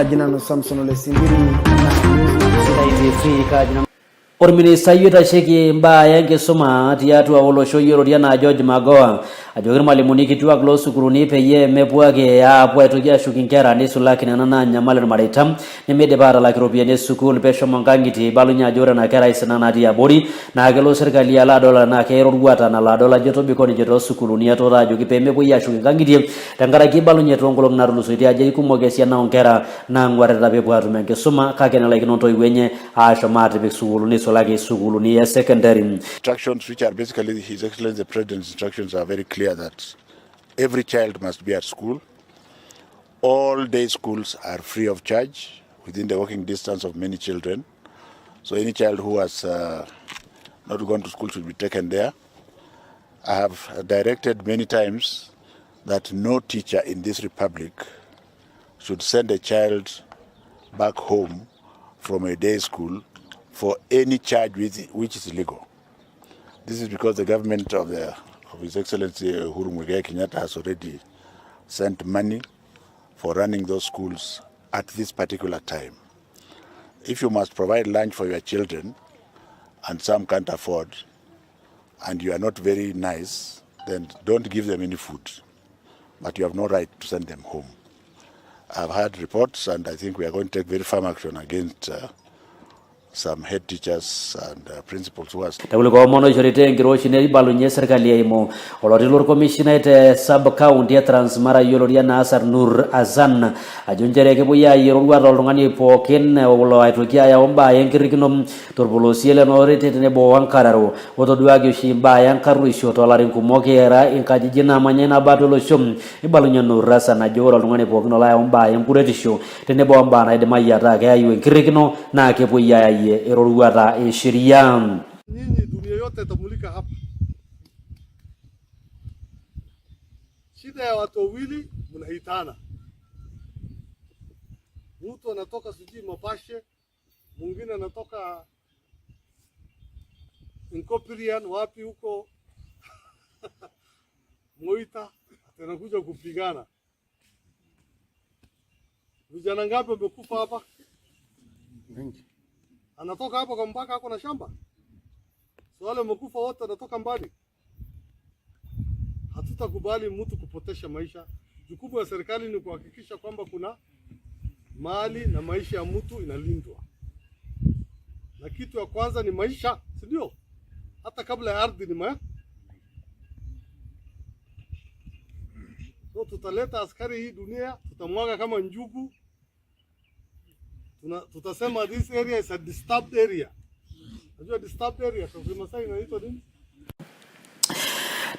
Jina no Samson Ole Simbiri na Sidai TV Orminista yitasheki mbaa enkisuma tiatua olosho yioloti enaa George Magoha ajoki irmalimuni kituak loosukuluni peyie mepuo ake aapuo aitoki ashuk inkera nisulaki nena naanyamal irmareita nemidipa aatalak iropiyiani esukuul peshomo nkang'itie ibalunye ajo ore ena kerai sina natii abori naa kelo serkali alo adol enaa keeta orwuata nalo adol ajo etobiko ninche toosukuluni etuutaa ajoki peemepuoi ashuk inkang'itie tenkaraki ibalunye toonkolong'i naatulusoitie ajo ikumok esiana oonkera naang'uarrita peepuo aatum enkisuma kake nelaikino intoiwuo enye aashom aatipik sukuuluni isulaki sukuuluni e secondary. Instructions which are basically His Excellency the President's instructions are very clear that every child must be at school. All day schools are free of charge within the walking distance of many children. So any child who has not gone to school should be taken there. I have directed many times that no teacher in this republic should send a child back home from a day school for any charge which is illegal. This is because the government of His Excellency Uhuru Muigai Kenyatta has already sent money for running those schools at this particular time. If you must provide lunch for your children and some can't afford, and you are not very nice, then don't give them any food. But you have no right to send them home. I've had reports, and I think we are going to take very firm action against some head teachers and principals who are Takuliko mono ishorite enkiroshi neibalunye serkali eimu oloti lorkomishonai te sub county Transmara yioloti enaa Hassan Nur Hassan ajo nchere kepuoi aayie orwuata oltung'ani pookin olo aitoki ayau mbaa enkirrikino torpolosie lenoorete tenebo wenkararo otoduaki oshi imbaa enkarruisho toolarin kumok era inkajijik naamanya ina baata olosho ibalunye Nur Hassan ajo ore oltung'ani pookin olo ayau mbaa enkuretisho tenebo ombaa naidimayu ataa keyayu enkirrikino naa kepuoi aayie eroruata e sheria. Nyinyi dunia yote tamulika hapa. Shida ya watu wawili mnahitana. Mtu anatoka sijui Mapashe, mwingine anatoka Nkopirian wapi huko Moita, anakuja kupigana. Vijana ngapi wamekufa hapa? Wengi. Anatoka hapo kwa mpaka hako na shamba. So wale wamekufa wote anatoka mbali. Hatutakubali mtu kupotesha maisha. Jukumu ya serikali ni kuhakikisha kwamba kuna mali na maisha ya mtu inalindwa. Na kitu ya kwanza ni maisha, si ndio? Hata kabla ya ardhi ni maisha. So tutaleta askari hii dunia, tutamwaga kama njugu. Tutasema this area is a disturbed area. Unajua disturbed area kwa Kimasai inaitwa nini?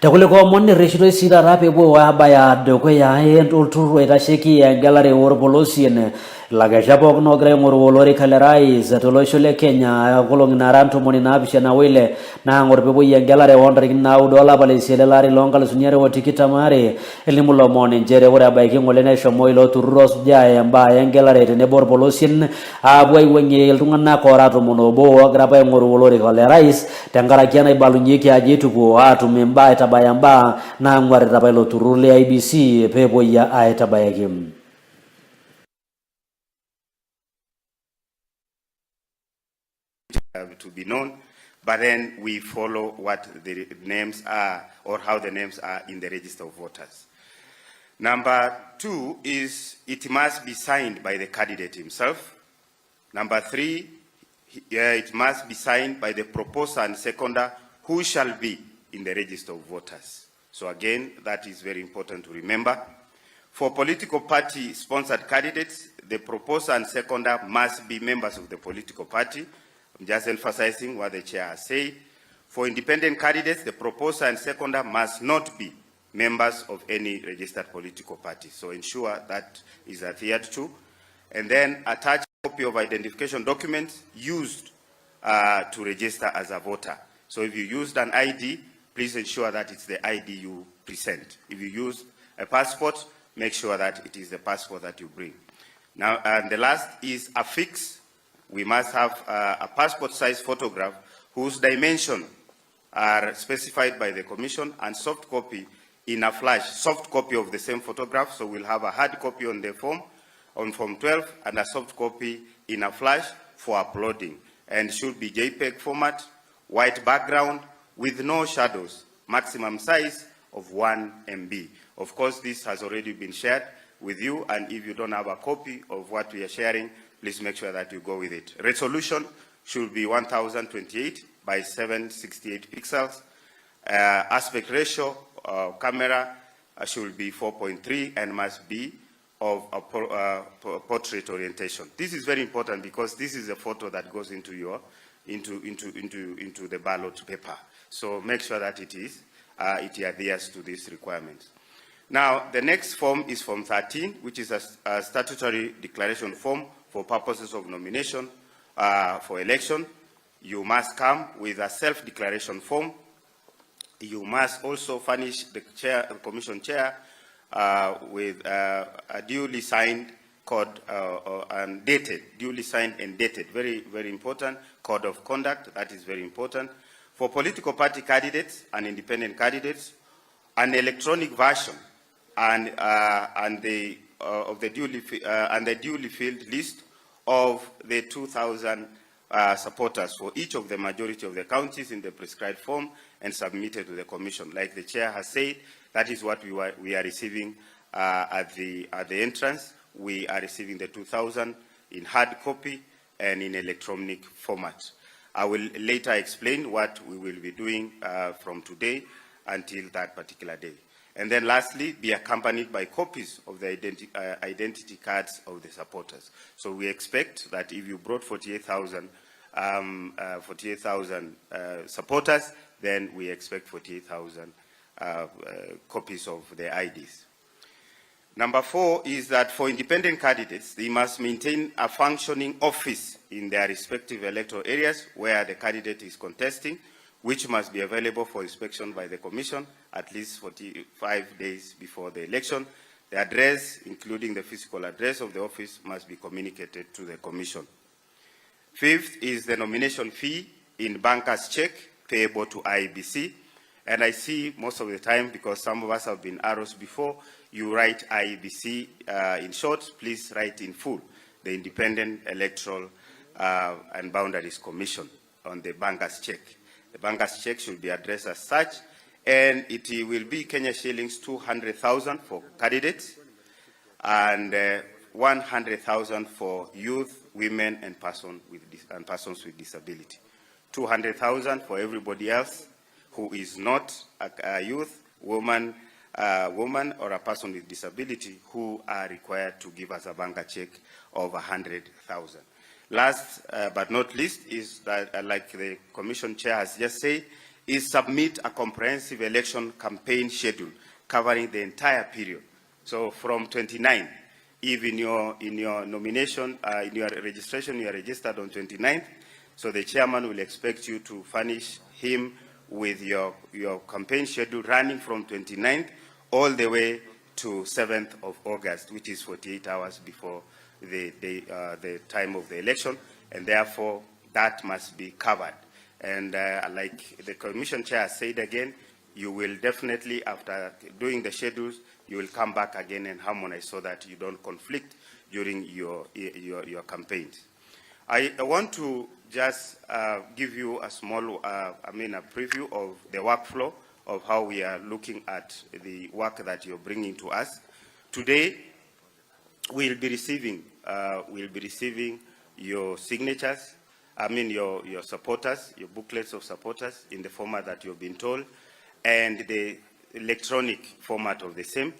Takuliko moni reshito sira rape bo wabaya dukuya olturu itasheki engelare orpolosien lagashapok nogre ngorwolori kalerais tolosho le Kenya kolongi narantu moni napishana wile na ngorpepo yengelare wondering now dola balisiele lari longal sunyere wotikita mare elimulo moni njere ore abaiki ngolene shomo ilo turros jae mba yengelare tenebo orpolosien abwai wenye iltung'anak koratu monobo grapa ngorwolori kalerais tenkaraki ana ibalunyeki ajituko atume mba itabayamba na ngwarita bailo turule IBC pepo ya aitabayakim. To be known, but then we follow what the names are or how the names are in the register of voters. Number 2 is it must be signed by the candidate himself. Number 3, it must be signed by the proposer and seconder who shall be in the register of voters. So again, that is very important to remember. For political party sponsored candidates, the proposer and seconder must be members of the political party. I'm just emphasizing what the chair has said. For independent candidates, the proposer and seconder must not be members of any registered political party. So ensure that is adhered to. And then attach a copy of identification documents used to register as a voter. So if you used an ID, please ensure that it's the ID you present. If you use a passport, make sure that it is the passport that you bring. Now, and the last is affix. We must have a passport-size photograph whose dimensions are specified by the Commission, and soft copy in a flash, soft copy of the same photograph. So we'll have a hard copy on the form, on Form 12, and a soft copy in a flash for uploading. And should be JPEG format, white background, with no shadows, maximum size of 1 MB. Of course, this has already been shared with you, and if you don't have a copy of what we are sharing, please make sure that you go with it. Resolution should be 1028 by 768 pixels. Aspect ratio camera should be 4.3 and must be of a portrait orientation. This is very important because this is a photo that goes into your into the ballot paper. So make sure that it adheres to these requirements. Now, the next form is Form 13, which is a statutory declaration form for purposes of nomination for election. You must come with a self-declaration form. You must also furnish the commission chair with a duly signed code and dated, duly signed and dated, very, very important, code of conduct, that is very important. For political party candidates and independent candidates, an electronic version and the duly filled list of the 2,000 supporters for each of the majority of the counties in the prescribed form and submitted to the commission. Like the chair has said, that is what we are receiving at the entrance. We are receiving the 2,000 in hard copy and in electronic format. I will later explain what we will be doing from today until that particular day. And then lastly, be accompanied by copies of the identity cards of the supporters. So we expect that if you brought 48,000 supporters, then we expect 48,000 copies of the IDs. Number 4 is that for independent candidates, they must maintain a functioning office in their respective electoral areas where the candidate is contesting, which must be available for inspection by the Commission at least 45 days before the election. The address, including the physical address of the office, must be communicated to the Commission. 5th is the nomination fee in banker's check payable to IEBC. And I see most of the time, because some of us have been arrows before, you write IEBC in short. Please write in full, the Independent Electoral and Boundaries Commission on the banker's check. The banker's check should be addressed as such, and it will be Kenya shillings 200,000 for candidates and 100,000 for youth, women, and persons with disability. 200,000 for everybody else who is not a youth, woman, or a person with disability who are required to give us a banker check of 100,000. Last but not least is that, like the Commission Chair has just said, is submit a comprehensive election campaign schedule covering the entire period. So from 29, if in your nomination, in your registration, you are registered on 29th, so the chairman will expect you to furnish him with your campaign schedule running from 29th all the way to 7th of August, which is 48 hours before the time of the election, and therefore that must be covered. And like the Commission Chair said again, you will definitely, after doing the schedules, you will come back again and harmonize so that you don't conflict during your campaigns. I want to just give you a small, a preview of the workflow of how we are looking at the work that you're bringing to us. Today, we'll be receiving your signatures, your supporters, your booklets of supporters in the format that you've been told, and the electronic format of the same.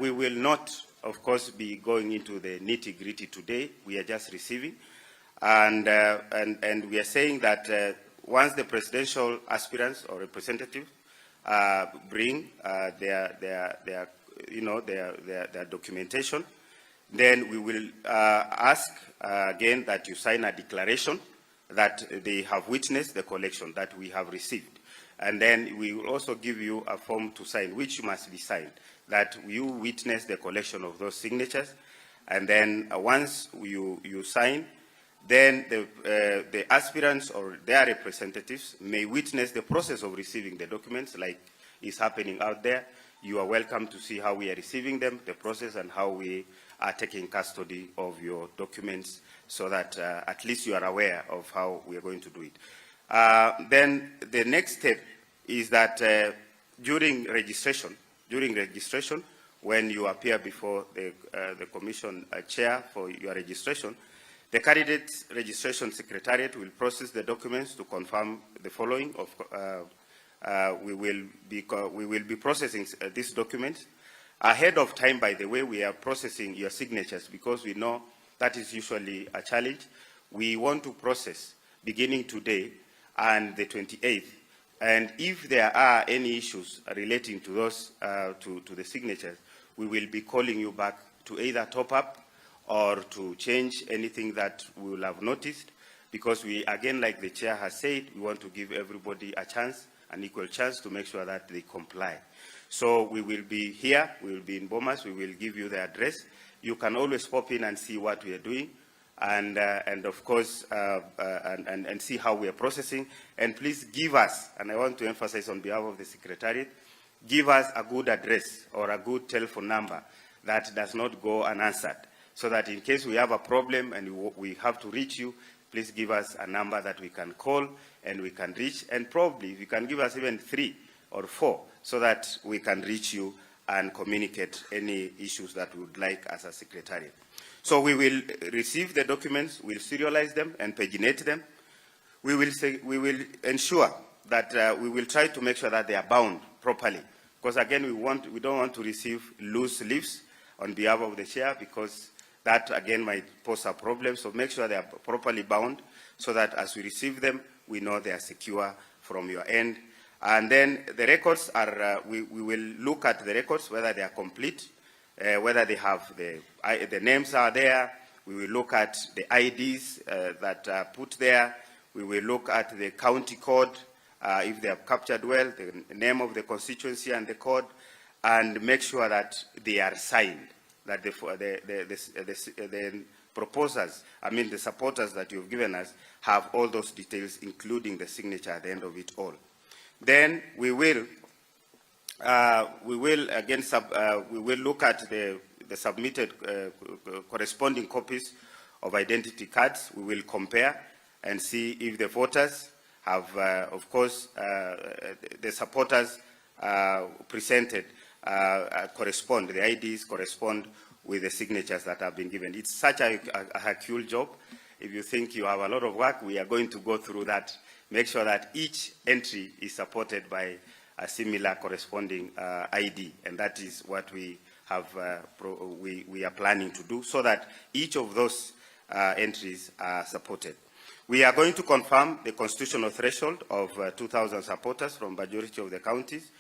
We will not, of course, be going into the nitty-gritty today. We are just receiving. And we are saying that once the presidential aspirants or representatives bring their documentation, then we will ask again that you sign a declaration that they have witnessed the collection that we have received. And then we will also give you a form to sign, which must be signed, that you witness the collection of those signatures. And then once you sign, then the aspirants or their representatives may witness the process of receiving the documents, like is happening out there. you are welcome to see how we are receiving them, the process, and how we are taking custody of your documents so that at least you are aware of how we are going to do it. Then the next step is that during registration, when you appear before the Commission chair for your registration, the candidate registration secretariat will process the documents to confirm the following. We will be processing these documents ahead of time. By the way, we are processing your signatures because we know that is usually a challenge. We want to process beginning today and the 28th. And if there are any issues relating to those, to the signatures, we will be calling you back to either top up or to change anything that we will have noticed, because we, again, like the chair has said, we want to give everybody a chance, an equal chance, to make sure that they comply. So we will be here, we will be in Bomas, we will give you the address. You can always pop in and see what we are doing, and of course, and see how we are processing. And please give us, and I want to emphasize on behalf of the Secretariat, give us a good address or a good telephone number that does not go unanswered, so that in case we have a problem and we have to reach you, please give us a number that we can call and we can reach, and probably if you can give us even 3 or 4, so that we can reach you and communicate any issues that we would like as a secretariat. So we will receive the documents, we'll serialize them and paginate them. We will ensure that we will try to make sure that they are bound properly, because again, we don't want to receive loose leaves on behalf of the chair, because that again might pose a problem. So make sure they are properly bound, so that as we receive them, we know they are secure from your end. And then the records are, we will look at the records, whether they are complete, whether they have the names are there. We will look at the IDs that are put there. We will look at the county code, if they are captured well, the name of the constituency and the code, and make sure that they are signed, that the proposers, I mean the supporters that you've given us, have all those details, including the signature at the end of it all. Then we will again we will look at the submitted corresponding copies of identity cards. We will compare and see if the voters have, of course, the supporters presented correspond, the IDs correspond with the signatures that have been given. It's such a Hercule job. If you think you have a lot of work, we are going to go through that. Make sure that each entry is supported by a similar corresponding ID, and that is what we have. We are planning to do, so that each of those entries are supported. We are going to confirm the constitutional threshold of 2,000 supporters from majority of the counties,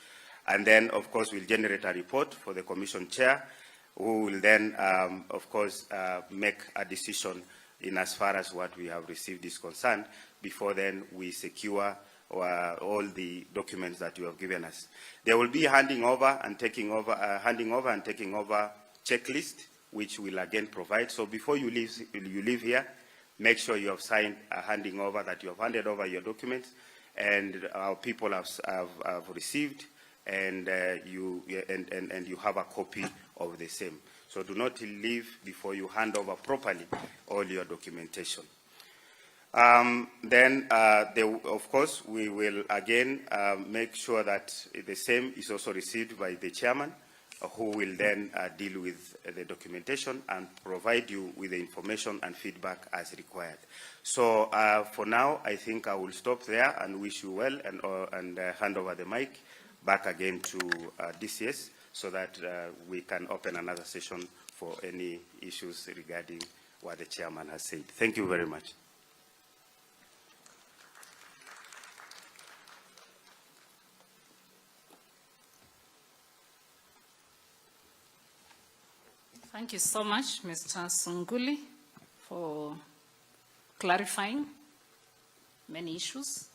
and then, of course, we'll generate a report for the Commission Chair, who will then, of course, make a decision in as far as what we have received is concerned. Before then, we secure all the documents that you have given us. There will be handing over and taking over checklist, which we'll again provide. So before you leave here, make sure you have signed a handing over, that you have handed over your documents, and our people have received, and you have a copy of the same. So do not leave before you hand over properly all your documentation. Then, of course, we will again make sure that the same is also received by the chairman, who will then deal with the documentation and provide you with the information and feedback as required. So for now, I think I will stop there and wish you well, and hand over the mic back again to DCS, so that we can open another session for any issues regarding what the chairman has said. Thank you very much. Thank you so much, Mr. Sunguli, for clarifying many issues.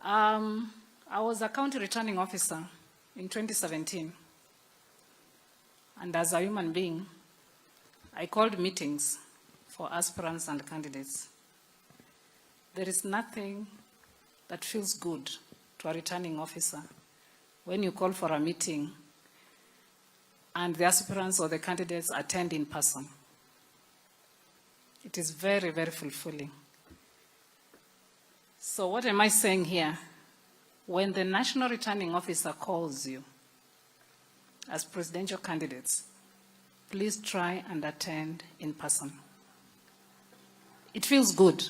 I was a county returning officer in 2017. And as a human being, I called meetings for aspirants and candidates. There is nothing that feels good to a returning officer when you call for a meeting and the aspirants or the candidates attend in person. It is very, very fulfilling. So what am I saying here? When the National Returning Officer calls you as presidential candidates, please try and attend in person. It feels good.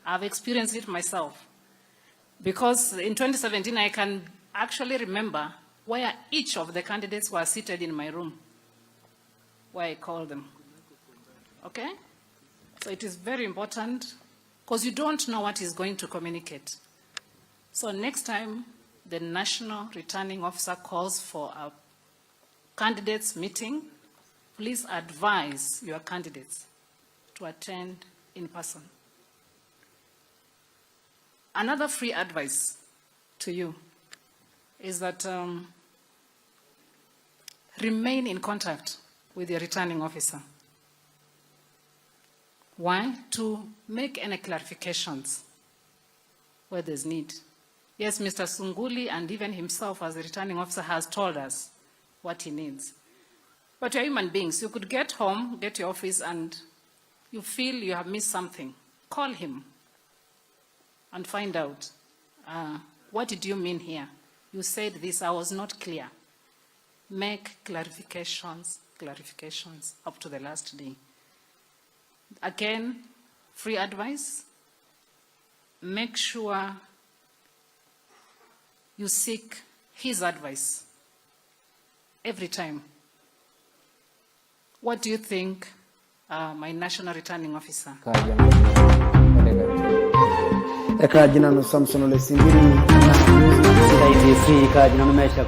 I've experienced it myself. Because in 2017, I can actually remember where each of the candidates were seated in my room, where I called them. Okay? So it is very important, because you don't know what he's going to communicate. So next time the National Returning Officer calls for a candidates meeting, please advise your candidates to attend in person. Another free advice to you is that remain in contact with your returning officer. Why? To make any clarifications where there's need. Yes, Mr. Sunguli and even himself as the returning officer has told us what he needs. But you're human beings. You could get home, get to your office, and you feel you have missed something. Call him and find out, what did you mean here? You said this, I was not clear. Make clarifications up to the last day. Again, free advice. Make sure you seek his advice every time. What do you think, my National Returning Officer? Eka jina no Samson Ole Simbiri. Sidai TV ka jina no Meshack